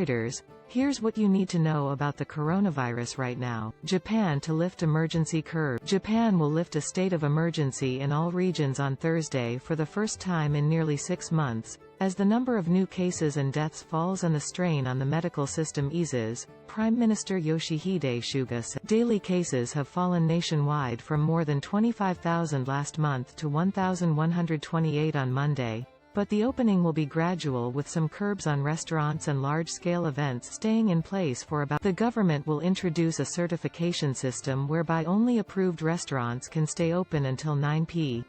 Reuters, here's what you need to know about the coronavirus right now. Japan to lift emergency curve. Japan will lift a state of emergency in all regions on Thursday for the first time in nearly 6 months, as the number of new cases and deaths falls and the strain on the medical system eases. Prime Minister Yoshihide Suga said daily cases have fallen nationwide from more than 25,000 last month to 1,128 on Monday. But the opening will be gradual, with some curbs on restaurants and large-scale events staying in place for about. The government will introduce a certification system whereby only approved restaurants can stay open until 9 p.m.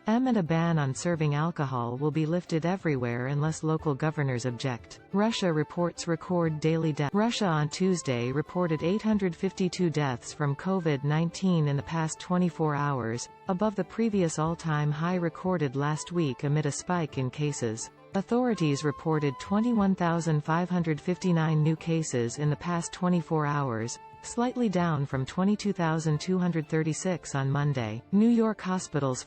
and a ban on serving alcohol will be lifted everywhere unless local governors object. Russia reports record daily deaths. Russia on Tuesday reported 852 deaths from COVID-19 in the past 24 hours, above the previous all-time high recorded last week amid a spike in cases. Authorities reported 21,559 new cases in the past 24 hours, slightly down from 22,236 on Monday. New York hospitals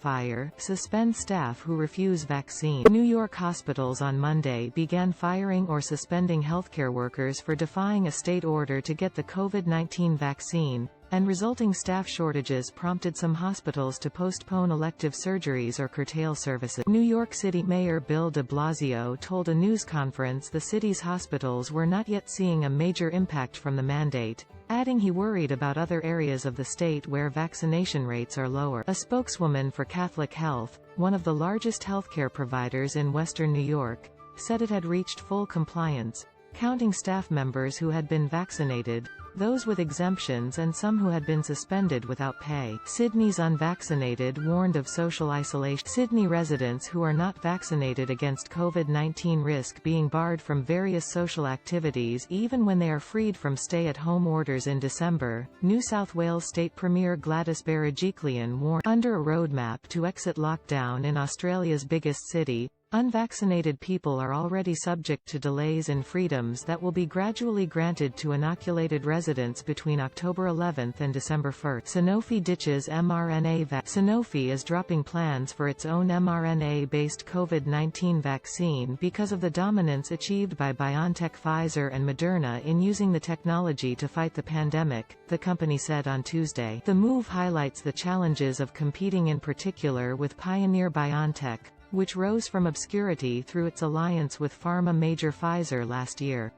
suspend staff who refuse vaccine. New York hospitals on Monday began firing or suspending healthcare workers for defying a state order to get the COVID-19 vaccine, and resulting staff shortages prompted some hospitals to postpone elective surgeries or curtail services. New York City Mayor Bill de Blasio told a news conference the city's hospitals were not yet seeing a major impact from the mandate, adding he worried about other areas of the state where vaccination rates are lower. A spokeswoman for Catholic Health, one of the largest healthcare providers in western New York, said it had reached full compliance, counting staff members who had been vaccinated, those with exemptions and some who had been suspended without pay. Sydney's unvaccinated warned of social isolation. Sydney residents who are not vaccinated against COVID-19 risk being barred from various social activities even when they are freed from stay-at-home orders in December. New South Wales State Premier Gladys Berejiklian warned, under a roadmap to exit lockdown in Australia's biggest city, unvaccinated people are already subject to delays in freedoms that will be gradually granted to inoculated residents between October 11 and December 1. Sanofi ditches mRNA vaccine. Sanofi is dropping plans for its own mRNA-based COVID-19 vaccine because of the dominance achieved by BioNTech, Pfizer and Moderna in using the technology to fight the pandemic, the company said on Tuesday. The move highlights the challenges of competing, in particular with pioneer BioNTech, which rose from obscurity through its alliance with pharma major Pfizer last year.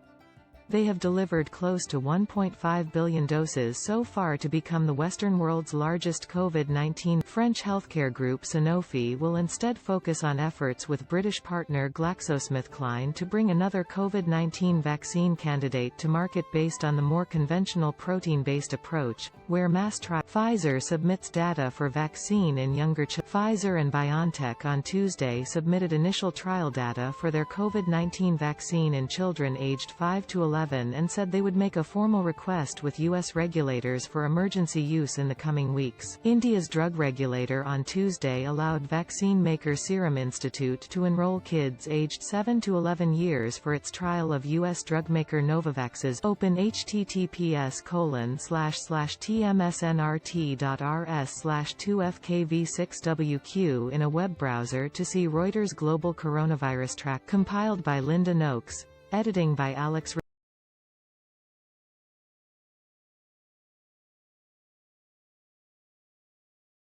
They have delivered close to 1.5 billion doses so far to become the Western world's largest COVID-19. French healthcare group Sanofi will instead focus on efforts with British partner GlaxoSmithKline to bring another COVID-19 vaccine candidate to market based on the more conventional protein-based approach, where mass trial. Pfizer submits data for vaccine in younger children. Pfizer and BioNTech on Tuesday submitted initial trial data for their COVID-19 vaccine in children aged 5 to 11 and said they would make a formal request with U.S. regulators for emergency use in the coming weeks. India's drug regulator on Tuesday allowed vaccine maker Serum Institute to enroll kids aged 7 to 11 years for its trial of U.S. drug maker Novavax's open https://tmsnrt.rs/2fkv6wq in a web browser to see Reuters Global Coronavirus Track, compiled by Linda Noakes, editing by Alex